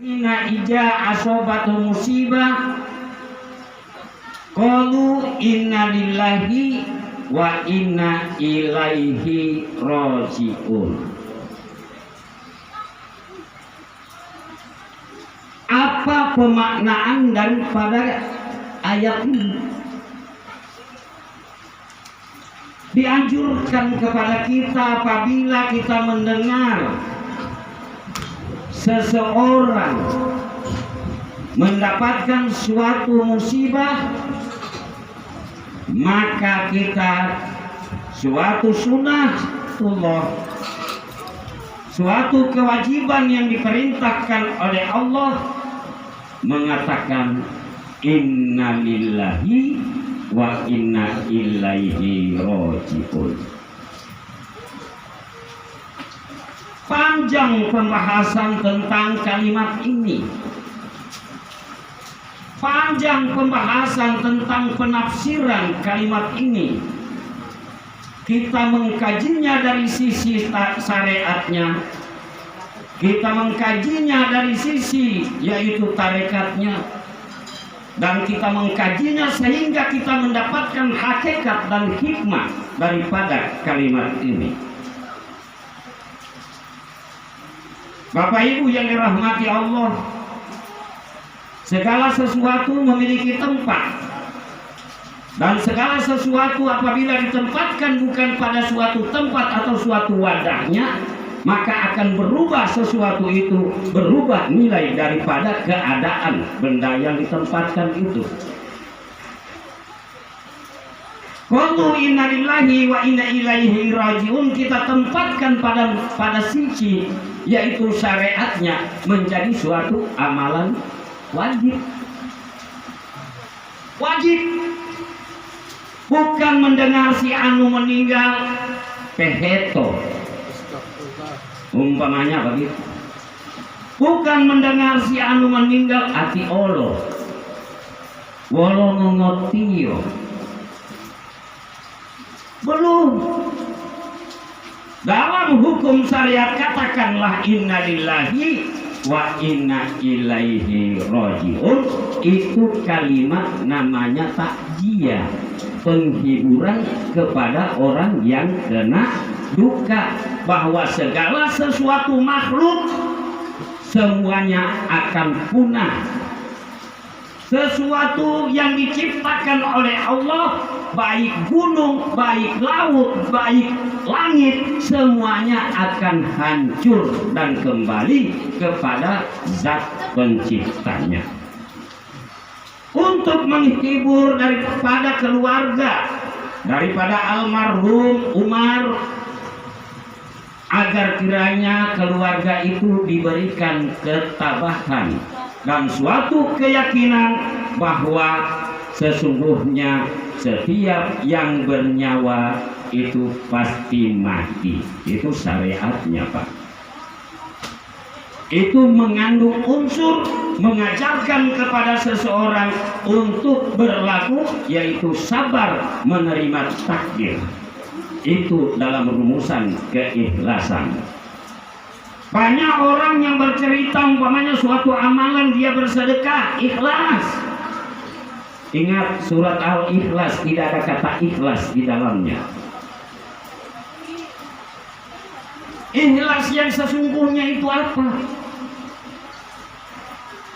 Inna ija asobatu musibah qalu inna lillahi wa inna ilaihi raji'un. Apa pemaknaan daripada ayat ini? Dianjurkan kepada kita apabila kita mendengar seseorang mendapatkan suatu musibah, maka kita suatu sunnatullah, suatu kewajiban yang diperintahkan oleh Allah, mengatakan inna lillahi wa inna ilaihi raji'un. Panjang pembahasan tentang kalimat ini, panjang pembahasan tentang penafsiran kalimat ini. Kita mengkajinya dari sisi syariatnya, kita mengkajinya dari sisi yaitu tarekatnya, dan kita mengkajinya sehingga kita mendapatkan hakikat dan hikmah daripada kalimat ini. Bapak Ibu yang dirahmati Allah, segala sesuatu memiliki tempat, dan segala sesuatu apabila ditempatkan bukan pada suatu tempat atau suatu wadahnya, maka akan berubah sesuatu itu, berubah nilai daripada keadaan benda yang ditempatkan itu. Qalu inna lillahi wa inna ilaihi raji'un, kita tempatkan pada sisi yaitu syariatnya menjadi suatu amalan wajib. Wajib. Bukan mendengar si anu meninggal peheto, umpamanya begitu. Bukan mendengar si anu meninggal ati olo, wolo ngotio. Belum. Dalam hukum syariat katakanlah inna lillahi wa inna ilaihi raji'un. Itu kalimat namanya takziah, penghiburan kepada orang yang kena duka, bahwa segala sesuatu makhluk semuanya akan punah. Sesuatu yang diciptakan oleh Allah, baik gunung, baik laut, baik langit, semuanya akan hancur dan kembali kepada zat penciptanya. Untuk menghibur daripada keluarga, daripada almarhum Umar, agar kiranya keluarga itu diberikan ketabahan dan suatu keyakinan bahwa sesungguhnya setiap yang bernyawa itu pasti mati. Itu syariatnya, Pak. Itu mengandung unsur mengajarkan kepada seseorang untuk berlaku, yaitu sabar menerima takdir. Itu dalam rumusan keikhlasan. Banyak orang yang bercerita umpamanya suatu amalan dia bersedekah, ikhlas. Ingat surat Al-Ikhlas, tidak ada kata ikhlas di dalamnya. Ikhlas yang sesungguhnya itu apa?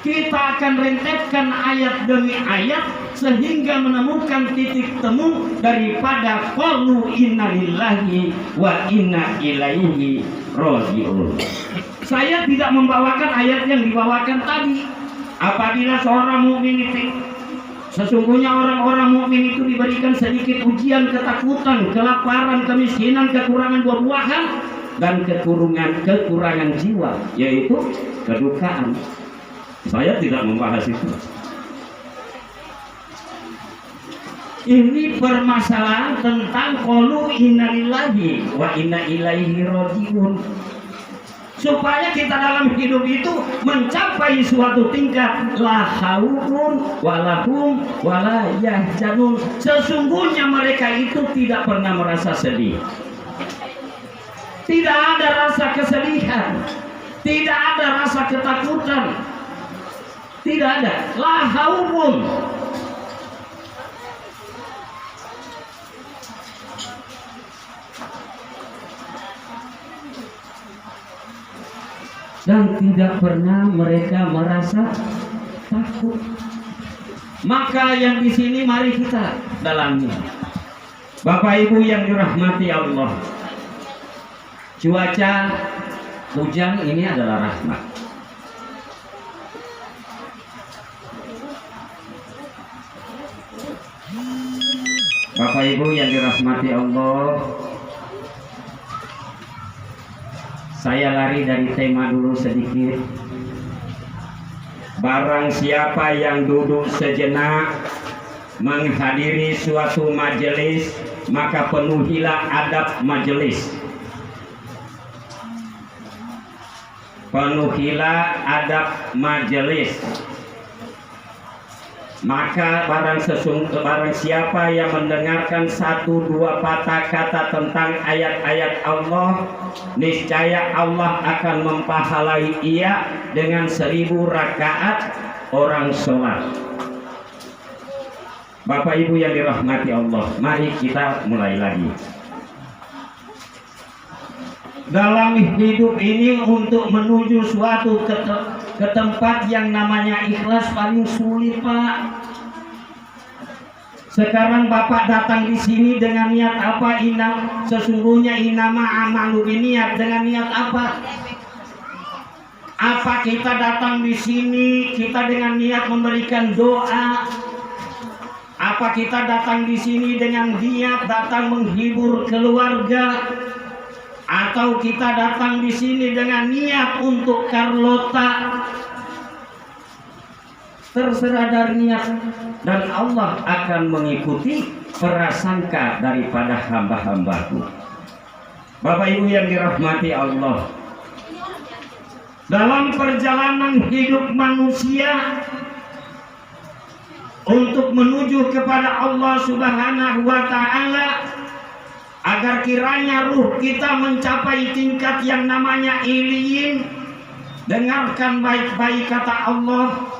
Kita akan rentetkan ayat demi ayat sehingga menemukan titik temu daripada qalu inna lillahi wa inna ilaihi raji'un. Saya tidak membawakan ayat yang dibawakan tadi. Apabila seorang mukmin itu, sesungguhnya orang-orang mukmin itu diberikan sedikit ujian, ketakutan, kelaparan, kemiskinan, kekurangan buah-buahan, dan kekurangan jiwa, yaitu kedukaan. Saya tidak membahas itu. Ini permasalahan tentang qalu inna lillahi wa inna ilaihi raji'un. Supaya kita dalam hidup itu mencapai suatu tingkat la haulun walahum wala yahzanun. Sesungguhnya mereka itu tidak pernah merasa sedih. Tidak ada rasa kesedihan, tidak ada rasa ketakutan, Tidak ada. La haubun. Dan tidak pernah mereka merasa takut. Maka yang di sini mari kita dalami. Bapak Ibu yang dirahmati Allah, cuaca hujan ini adalah rahmat. Bapak Ibu yang dirahmati Allah, saya lari dari tema dulu sedikit. Barang siapa yang duduk sejenak menghadiri suatu majelis, maka penuhilah adab majelis. Penuhilah adab majelis. Maka barang siapa yang mendengarkan satu dua patah kata tentang ayat-ayat Allah, niscaya Allah akan mempahalai ia dengan 1000 rakaat orang sholat. Bapak Ibu yang dirahmati Allah, mari kita mulai lagi. Dalam hidup ini untuk menuju suatu ke tempat yang namanya ikhlas paling sulit, Pak. Sekarang Bapak datang di sini dengan niat apa? Sesungguhnya inama amalu biniat. Dengan niat apa? Apa kita datang di sini kita dengan niat memberikan doa? Apa kita datang di sini dengan niat datang menghibur keluarga? Atau kita datang di sini dengan niat untuk Carlota? Terserah dari niat, dan Allah akan mengikuti prasangka daripada hamba-hambaku. Bapak Ibu yang dirahmati Allah, dalam perjalanan hidup manusia untuk menuju kepada Allah Subhanahu wa Ta'ala, agar kiranya ruh kita mencapai tingkat yang namanya iliyin, dengarkan baik-baik kata Allah.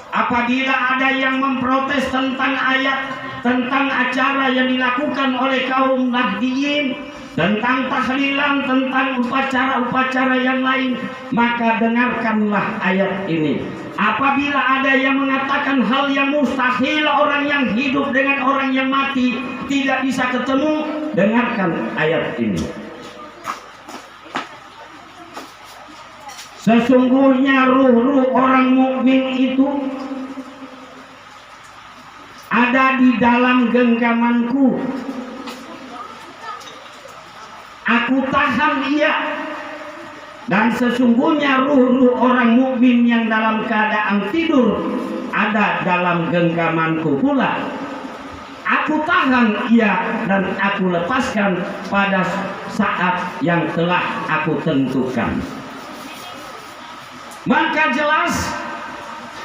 Apabila ada yang memprotes tentang ayat, tentang acara yang dilakukan oleh kaum Nahdiyin, tentang tahlilan, tentang upacara-upacara yang lain, maka dengarkanlah ayat ini. Apabila ada yang mengatakan hal yang mustahil, orang yang hidup dengan orang yang mati tidak bisa ketemu, dengarkan ayat ini. Sesungguhnya ruh-ruh orang mukmin itu ada di dalam genggamanku. Aku tahan ia. Dan sesungguhnya ruh-ruh orang mukmin yang dalam keadaan tidur ada dalam genggamanku pula. Aku tahan ia dan aku lepaskan pada saat yang telah aku tentukan. Maka jelas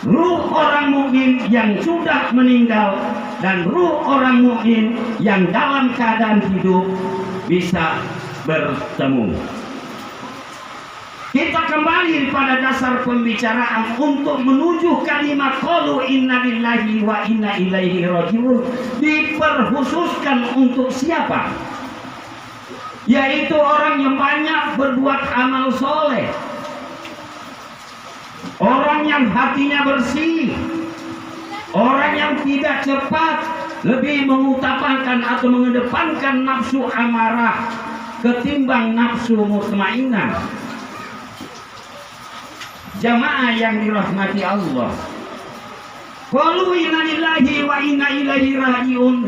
ruh orang mukmin yang sudah meninggal dan ruh orang mukmin yang dalam keadaan hidup bisa bertemu. Kita kembali pada dasar pembicaraan untuk menuju kalimat qalu inna lillahi wa inna ilaihi rajiun. Diperkhususkan untuk siapa? Yaitu orang yang banyak berbuat amal soleh, orang yang hatinya bersih, orang yang tidak cepat lebih mengutamakan atau mengedepankan nafsu amarah ketimbang nafsu mutmainnah. Jamaah yang dirahmati Allah, qalu inna lillahi wa inna ilaihi rajiun.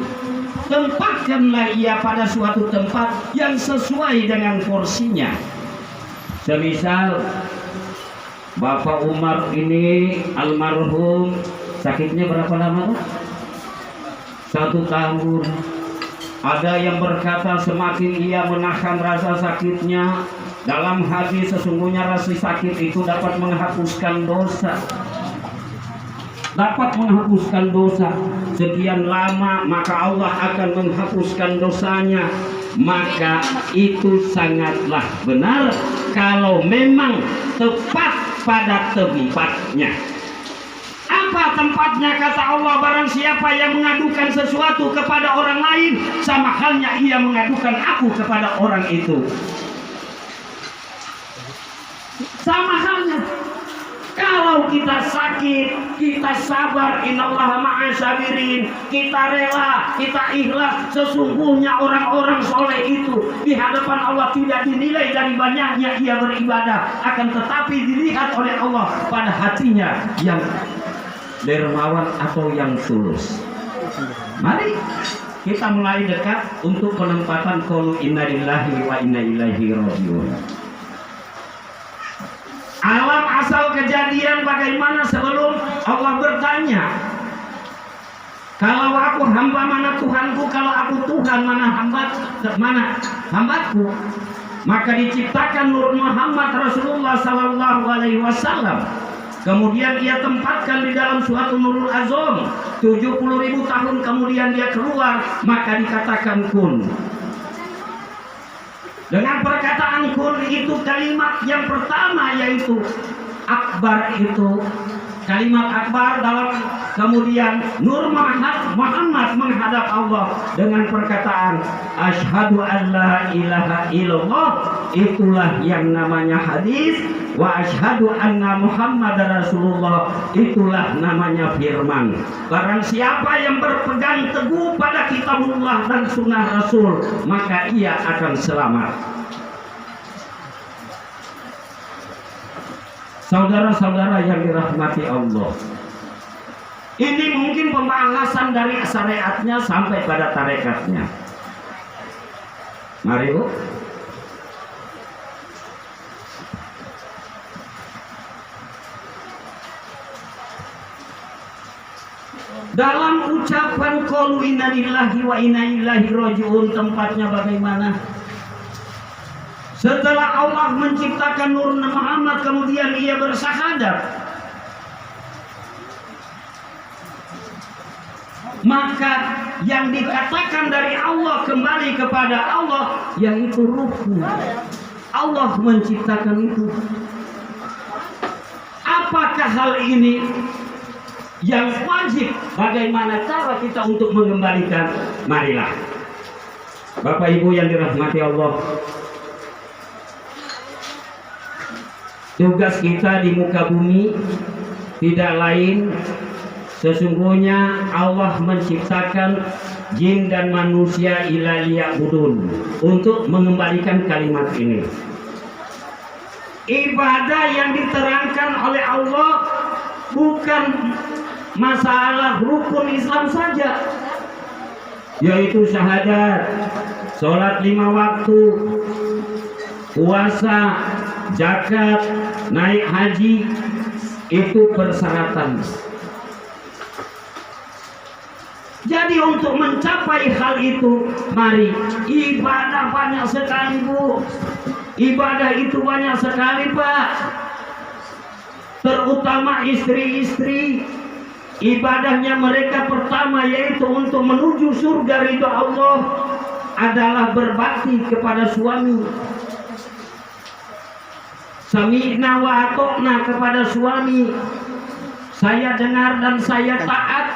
Tempatkanlah ia pada suatu tempat yang sesuai dengan porsinya. Semisal Bapak Umar ini almarhum, sakitnya berapa lama? 1 tahun. Ada yang berkata semakin ia menahan rasa sakitnya, dalam hati sesungguhnya rasa sakit itu dapat menghapuskan dosa. Dapat menghapuskan dosa. Sekian lama maka Allah akan menghapuskan dosanya. Maka itu sangatlah benar kalau memang tepat pada tempatnya. Apa tempatnya? Kata Allah, barang siapa yang mengadukan sesuatu kepada orang lain, sama halnya ia mengadukan aku kepada orang itu. Sama halnya. Kalau kita sakit, kita sabar, innallaha ma'as sabirin, kita rela, kita ikhlas, sesungguhnya orang-orang soleh itu di hadapan Allah tidak dinilai dari banyaknya ia beribadah, akan tetapi dilihat oleh Allah pada hatinya yang dermawan atau yang tulus. Mari kita mulai dekat untuk penempatan qaulu inna lillahi wa inna ilaihi raji'un. Alam asal kejadian bagaimana sebelum Allah bertanya, kalau aku hamba mana Tuhanku, kalau aku Tuhan mana hambaku. Maka diciptakan Nur Muhammad Rasulullah Sallallahu Alaihi Wasallam. Kemudian ia tempatkan di dalam suatu Nurul Azam. 70.000 tahun kemudian dia keluar, maka dikatakan kun. Dengan perkataan kun itu kalimat yang pertama, yaitu akbar, itu kalimat akbar dalam kemudian Nur Muhammad menghadap Allah dengan perkataan asyhadu an la ilaha illallah, itulah yang namanya hadis, wa asyhadu anna Muhammadar Rasulullah, itulah namanya firman. Barang siapa yang berpegang teguh pada kitabullah dan sunnah Rasul, maka ia akan selamat. Saudara-saudara yang dirahmati Allah, ini mungkin pembahasan dari syariatnya sampai pada tarekatnya. Mari Bu. Dalam ucapan qaulu inna lillahi wa inna ilaihi raji'un, tempatnya bagaimana? Setelah Allah menciptakan Nur Muhammad, kemudian ia bersyahadat, maka yang dikatakan dari Allah kembali kepada Allah, yaitu ruhku. Allah menciptakan itu. Apakah hal ini yang wajib? Bagaimana cara kita untuk mengembalikan? Marilah Bapak Ibu yang dirahmati Allah, tugas kita di muka bumi tidak lain, sesungguhnya Allah menciptakan jin dan manusia ila liya'budun, untuk mengembalikan kalimat ini. Ibadah yang diterangkan oleh Allah bukan masalah rukun Islam saja, yaitu syahadat, sholat 5 waktu, puasa, zakat, naik haji, itu persyaratan. Jadi untuk mencapai hal itu, mari, ibadah banyak sekali Bu, ibadah itu banyak sekali Pak, terutama istri-istri. Ibadahnya mereka pertama yaitu untuk menuju surga ridha Allah adalah berbakti kepada suami. Sami'na wa ata'na kepada suami, saya dengar dan saya taat.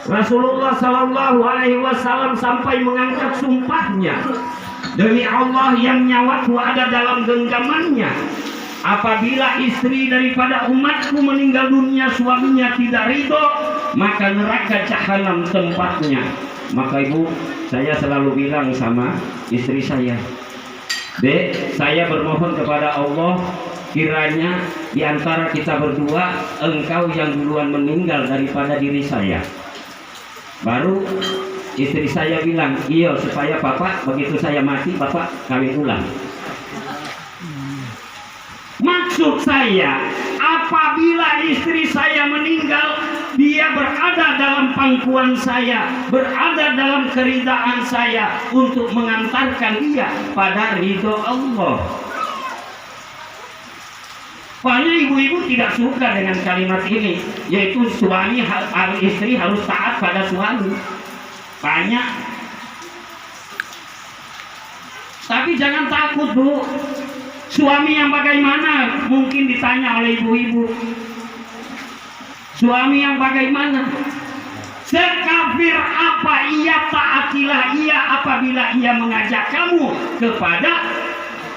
Rasulullah Sallallahu Alaihi Wasallam sampai mengangkat sumpahnya, demi Allah yang nyawaku ada dalam genggamannya, apabila istri daripada umatku meninggal dunia, suaminya tidak ridho, maka neraka jahanam tempatnya. Maka Ibu, saya selalu bilang sama istri saya, Dek, saya bermohon kepada Allah, kiranya di antara kita berdua, engkau yang duluan meninggal daripada diri saya. Baru istri saya bilang, iya, supaya Bapak begitu saya mati, Bapak kawin ulang. Maksud saya, apabila istri saya meninggal, dia berada dalam pangkuan saya, berada dalam keridaan saya untuk mengantarkan dia pada ridho Allah. Banyak ibu-ibu tidak suka dengan kalimat ini, yaitu istri harus taat pada suami. Banyak. Tapi jangan takut Bu, suami yang bagaimana mungkin ditanya oleh ibu-ibu. Suami yang bagaimana? Sekafir apa ia, taatilah ia apabila ia mengajak kamu kepada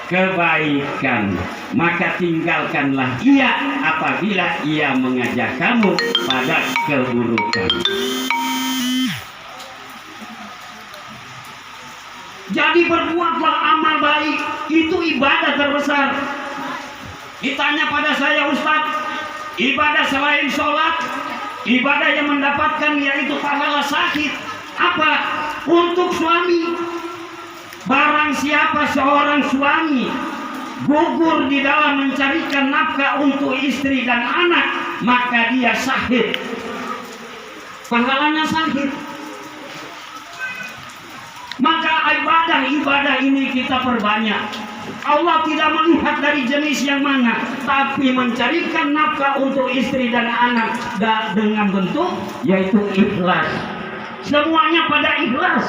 kebaikan, maka tinggalkanlah ia apabila ia mengajak kamu pada keburukan. Jadi berbuatlah amal baik, itu ibadah terbesar. Ditanya pada saya, Ustaz, ibadah selain sholat, ibadah yang mendapatkan yaitu pahala sakit apa? Untuk suami. Barang siapa seorang suami gugur di dalam mencarikan nafkah untuk istri dan anak, maka dia syahid, pahalanya sakit. Maka ibadah ini kita perbanyak. Allah tidak melihat dari jenis yang mana, tapi mencarikan nafkah untuk istri dan anak dengan bentuk yaitu ikhlas. Semuanya pada ikhlas,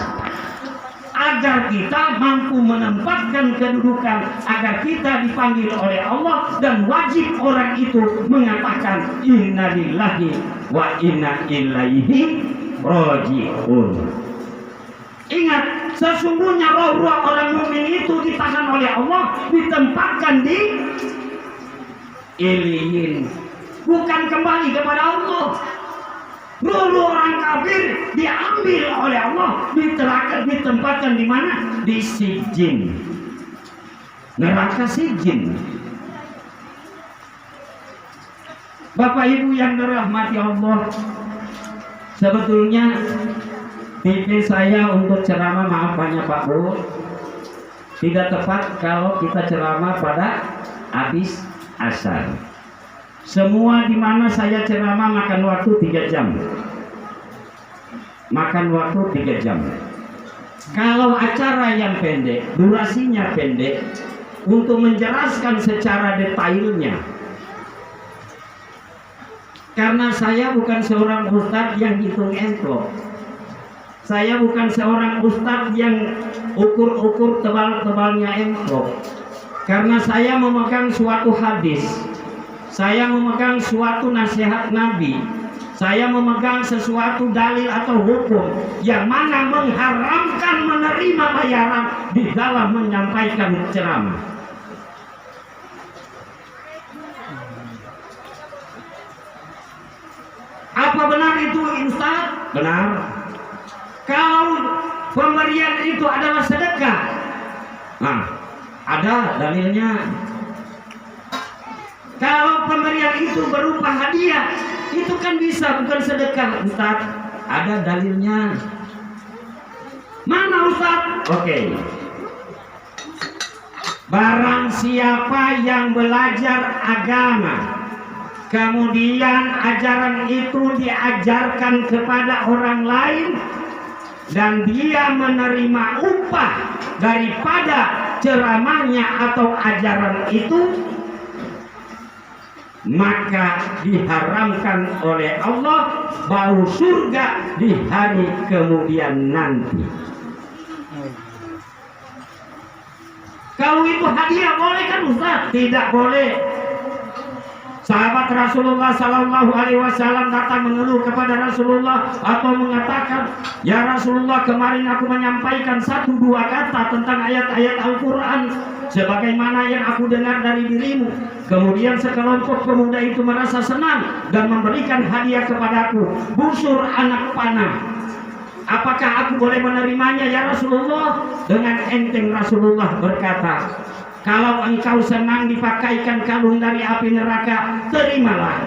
agar kita mampu menempatkan kedudukan, agar kita dipanggil oleh Allah, dan wajib orang itu mengatakan inna lillahi wa inna ilaihi raji'un. Ingat, sesungguhnya roh-roh orang mukmin itu ditahan oleh Allah, ditempatkan di Iliyin, bukan kembali kepada Allah. Roh-roh orang kafir diambil oleh Allah, ditempatkan di mana? Di Sijin, neraka Sijin. Bapak Ibu yang dirahmati Allah, sebetulnya TV saya untuk ceramah, maaf banyak Pak Bu, tidak tepat kalau kita ceramah pada habis asar. Semua di mana saya ceramah makan waktu 3 jam. Makan waktu 3 jam. Kalau acara yang pendek, durasinya pendek, untuk menjelaskan secara detailnya. Karena saya bukan seorang ustadz yang hitung envelope. Saya bukan seorang ustadz yang ukur-ukur tebal-tebalnya envelope. Karena saya memegang suatu hadis, saya memegang suatu nasihat Nabi, saya memegang sesuatu dalil atau hukum yang mana mengharamkan menerima bayaran di dalam menyampaikan ceramah. Apa benar itu, Ustaz? Benar. Kalau pemberian itu adalah sedekah, nah, ada dalilnya. Kalau pemberian itu berupa hadiah, itu kan bisa bukan sedekah, Ustaz. Ada dalilnya. Mana, Ustaz? Oke. Barang siapa yang belajar agama, kemudian ajaran itu diajarkan kepada orang lain, dan dia menerima upah daripada ceramahnya atau ajaran itu, maka diharamkan oleh Allah bau surga di hari kemudian nanti. Kalau itu hadiah boleh kan, Ustaz? Tidak boleh. Sahabat Rasulullah Sallallahu Alaihi Wasallam datang mengeluh kepada Rasulullah atau mengatakan, ya Rasulullah, kemarin aku menyampaikan 1-2 kata tentang ayat-ayat Al-Quran sebagaimana yang aku dengar dari dirimu. Kemudian sekelompok pemuda itu merasa senang dan memberikan hadiah kepadaku, busur anak panah. Apakah aku boleh menerimanya ya Rasulullah? Dengan enteng Rasulullah berkata, kalau engkau senang dipakaikan kalung dari api neraka, terimalah.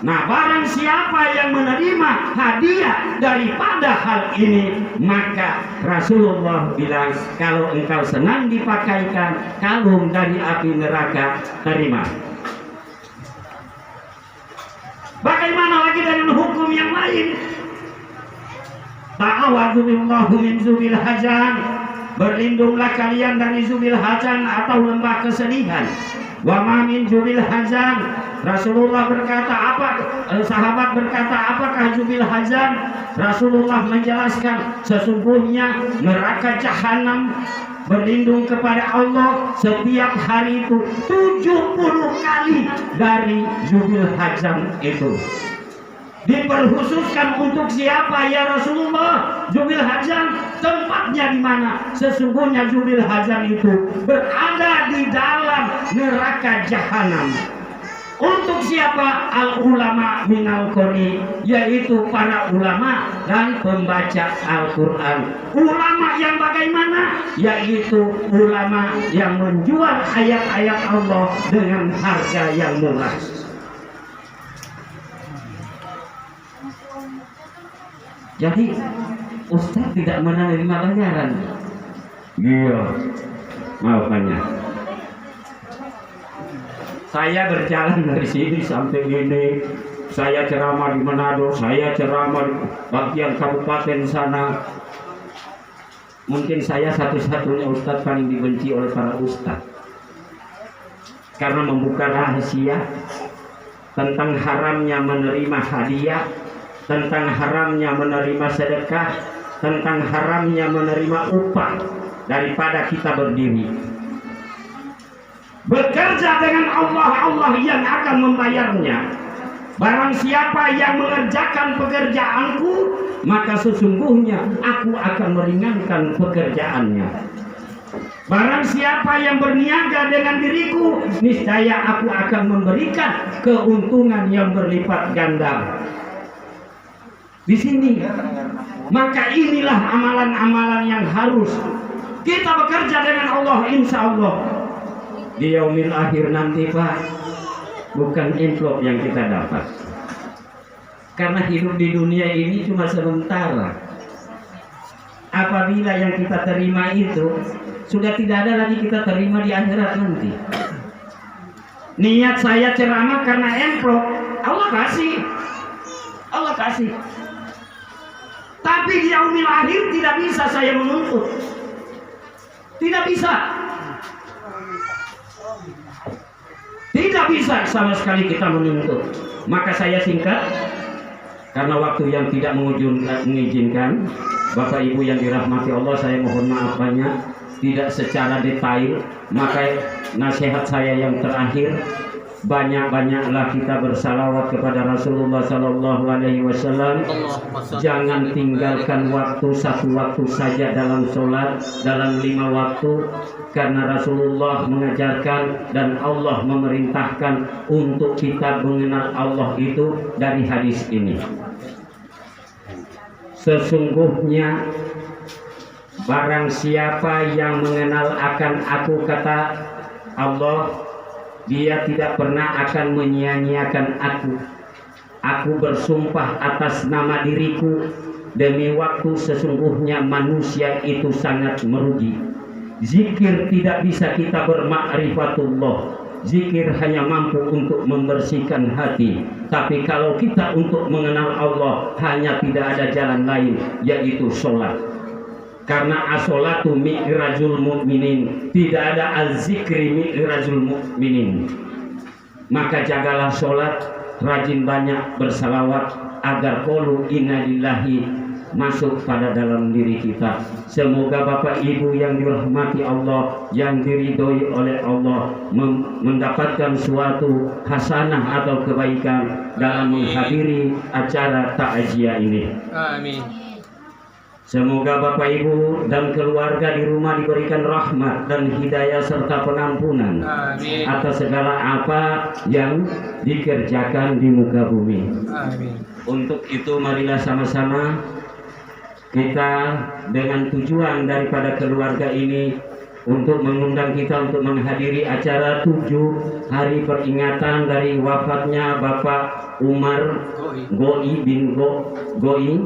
Nah, barang siapa yang menerima hadiah daripada hal ini, maka Rasulullah bilang, kalau engkau senang dipakaikan kalung dari api neraka, terima. Bagaimana lagi dengan hukum yang lain? Ta'awwadzu billahi min zubil hazan. Berlindunglah kalian dari zubil hazan atau lembah kesedihan. Wa ma min zubil hazan. Rasulullah berkata apa? Sahabat berkata, apakah zubil hazan? Rasulullah menjelaskan, sesungguhnya neraka jahanam berlindung kepada Allah setiap hari itu 70 kali dari zubil hazan itu. Diperkhususkan untuk siapa ya Rasulullah? Jubil Hajan tempatnya di mana? Sesungguhnya Jubil Hajan itu berada di dalam neraka jahanam. Untuk siapa? Al ulama minal qori, yaitu para ulama dan pembaca Al-Quran. Ulama yang bagaimana? Yaitu ulama yang menjual ayat-ayat Allah dengan harga yang murah. Jadi Ustaz tidak menerima bayaran. Iya, makanya saya berjalan dari sini sampai ini. Saya ceramah di Manado, saya ceramah di bagian kabupaten sana. Mungkin saya satu-satunya Ustaz paling dibenci oleh para Ustaz, karena membuka rahasia tentang haramnya menerima hadiah, tentang haramnya menerima sedekah, tentang haramnya menerima upah daripada kita berdiri. Bekerja dengan Allah yang akan membayarnya. Barang siapa yang mengerjakan pekerjaanku, maka sesungguhnya aku akan meringankan pekerjaannya. Barang siapa yang berniaga dengan diriku, niscaya aku akan memberikan keuntungan yang berlipat ganda. Di sini, maka inilah amalan-amalan yang harus kita bekerja dengan Allah, insya Allah. Di yaumil akhir nanti Pak, bukan amplop yang kita dapat, karena hidup di dunia ini cuma sementara. Apabila yang kita terima itu sudah tidak ada lagi kita terima di akhirat nanti. Niat saya ceramah karena amplop, Allah kasih, Allah kasih. Tapi di yaumil akhir tidak bisa saya menuntut, tidak bisa. Tidak bisa sama sekali kita menuntut. Maka saya singkat, karena waktu yang tidak mengizinkan. Bapak Ibu yang dirahmati Allah, saya mohon maaf banyak, tidak secara detail. Maka nasihat saya yang terakhir, banyak-banyaklah kita bersalawat kepada Rasulullah Sallallahu Alaihi Wasallam. Jangan tinggalkan waktu satu waktu saja dalam sholat, dalam 5 waktu, karena Rasulullah mengajarkan dan Allah memerintahkan untuk kita mengenal Allah itu dari hadis ini. Sesungguhnya barang siapa yang mengenal akan aku, kata Allah, dia tidak pernah akan menyia-nyiakan aku. Aku bersumpah atas nama diriku, demi waktu sesungguhnya manusia itu sangat merugi. Zikir tidak bisa kita bermakrifatullah. Zikir hanya mampu untuk membersihkan hati. Tapi kalau kita untuk mengenal Allah, hanya tidak ada jalan lain, yaitu sholat. Karena as-sholatu mi'rajul mu'minin, tidak ada az-zikri mi'rajul mu'minin. Maka jagalah sholat, rajin banyak bersalawat, agar qulu inna lillahi masuk pada dalam diri kita. Semoga Bapak Ibu yang dirahmati Allah, yang diridhoi oleh Allah, mendapatkan suatu hasanah atau kebaikan dalam menghadiri acara takziah ini. Amin. Semoga Bapak Ibu dan keluarga di rumah diberikan rahmat dan hidayah serta pengampunan. Amin. Atas segala apa yang dikerjakan di muka bumi. Amin. Untuk itu marilah sama-sama kita dengan tujuan daripada keluarga ini untuk mengundang kita untuk menghadiri acara 7 hari peringatan dari wafatnya Bapak Umar Goi bin Goi,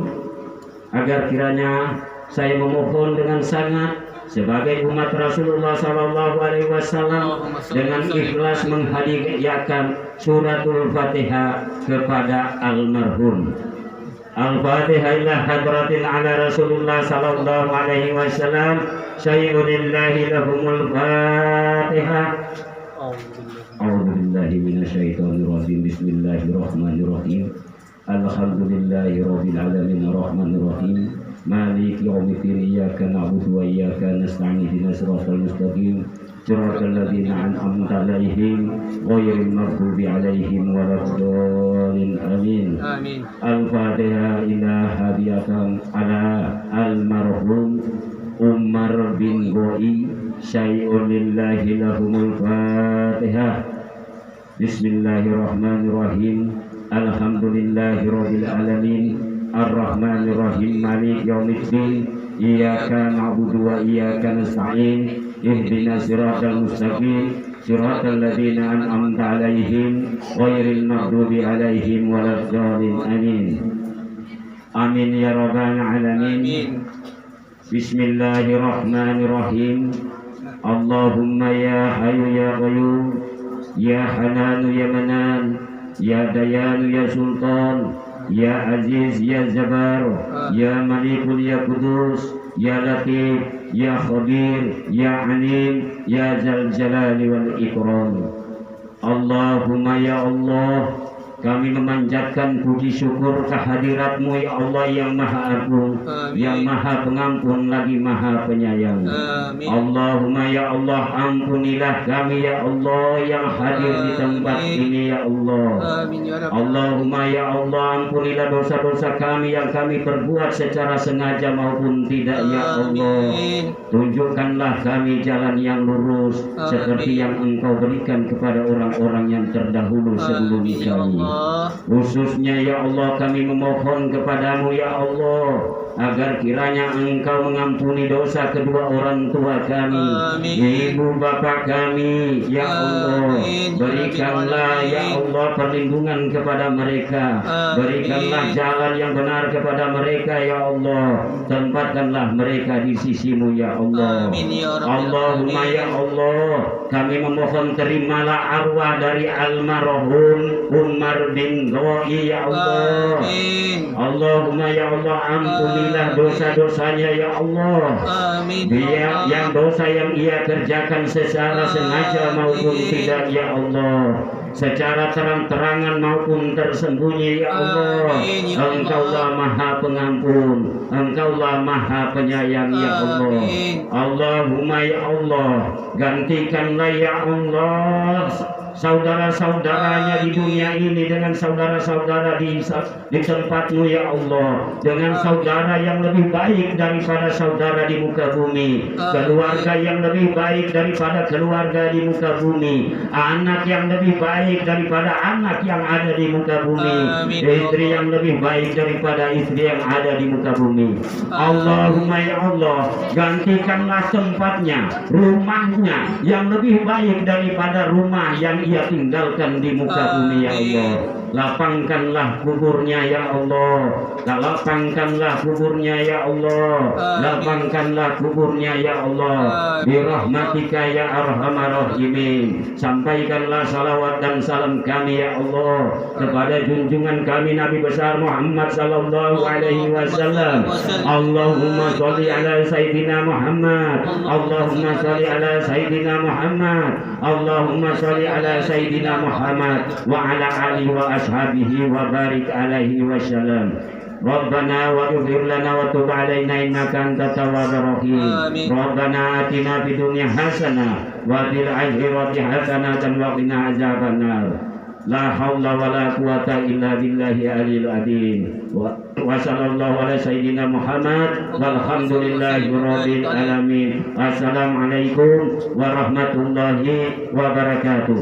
agar kiranya saya memohon dengan sangat sebagai umat Rasulullah Sallallahu Alaihi Wasallam dengan ikhlas menghadiahkan suratul Fatihah kepada almarhum. Al-Fatihah ila hadratin ala Rasulullah Sallallahu Alaihi Wasallam. Syai'unillahi lahumul Fatihah. A'udzubillahi minasyaitonirrajim. Bismillahirrahmanirrahim. Alhamdulillahi rabbil alamin arrahmanir rahim. Maliki yaumiddin. Iyyaka na'budu wa iyyaka nasta'in. Ihdinas siratal mustaqim. Siratal ladzina an'amta 'alaihim ghairil maghdubi 'alaihim waladdallin. Amin. Amin. Al-Fatihah ila hadiyatan ala almarhum Umar bin Goi syai'un lillahi lahumul Fatihah. Bismillahirrahmanirrahim. Alhamdulillahirabbil alamin. Ar-Rahmanirrahim. Maliki yaumiddin. Iyyaka na'budu wa iyyaka nasta'in. Ihdinas siratal mustaqim. Siratal ladzina an'amta 'alaihim ghairil maghdubi 'alaihim waladdallin. Amin. Amin ya rabbal alamin. Bismillahirrahmanirrahim. Allahumma ya hayyu ya qayyum, ya hananu ya manan, ya dayanu ya sultan, ya aziz ya jabar, ya malikul ya kudus, ya latif, ya khabir, ya alim, ya zal jalali wal ikram. Allahumma ya Allah, kami memanjatkan puji syukur kehadirat-Mu ya Allah yang maha agung, yang maha pengampun lagi maha penyayang. Amin. Allahumma ya Allah, ampunilah kami ya Allah yang hadir di tempat ini ya Allah. Amin, ya Rabb. Allahumma ya Allah, ampunilah dosa-dosa kami yang kami perbuat secara sengaja maupun tidak ya Allah. Tunjukkanlah kami jalan yang lurus seperti yang Engkau berikan kepada orang-orang yang terdahulu sebelum kami. Khususnya ya Allah, kami memohon kepadamu ya Allah agar kiranya Engkau mengampuni dosa kedua orang tua kami, ibu bapak kami ya Allah. Berikanlah ya Allah perlindungan kepada mereka, berikanlah jalan yang benar kepada mereka ya Allah. Tempatkanlah mereka di sisi-Mu ya Allah. Allahumma ya Allah, kami memohon terimalah arwah dari almarhum Umar bin Goi ya Allah. Allahumma ya Allah, ampunilah dosa-dosanya ya Allah. Dia yang dosa yang ia kerjakan secara sengaja maupun tidak ya Allah, secara terang-terangan maupun tersembunyi ya Allah. Engkaulah maha pengampun, Engkaulah maha penyayang ya Allah. Allahumma ya Allah, gantikanlah ya Allah saudara-saudaranya di dunia ini dengan saudara-saudara di tempat-Mu ya Allah, dengan saudara yang lebih baik daripada saudara di muka bumi, keluarga yang lebih baik daripada keluarga di muka bumi, anak yang lebih baik daripada anak yang ada di muka bumi, istri yang lebih baik daripada istri yang ada di muka bumi. Allahumma ya Allah, gantikanlah tempatnya, rumahnya yang lebih baik daripada rumah yang ia tinggalkan di muka bumi ya Allah. Lapangkanlah kuburnya ya Allah, lapangkanlah kuburnya ya Allah, lapangkanlah kuburnya ya Allah. Birahmatika ya arhamar rahimin. Sampaikanlah salawat dan salam kami ya Allah kepada junjungan kami Nabi besar Muhammad sallallahu alaihi wasallam. Allahumma sholli ala sayyidina Muhammad, Allahumma sholli ala sayyidina Muhammad, Allahumma sholli ala sayyidina Muhammad wa ala alihi wa ashabihi wa barik alaihi wasallam. Rabbana wa ighfir lana wa tub alaina innaka antat tawwabur rahim. Rabbana atina fid dunya hasanah wa fil akhirati hasanah wa qina azabannar. La haula wa la quwata illa billahi aliyil azim. Wa sallallahu ala sayyidina Muhammad walhamdulillahi rabbil alamin. Assalamualaikum warahmatullahi wabarakatuh.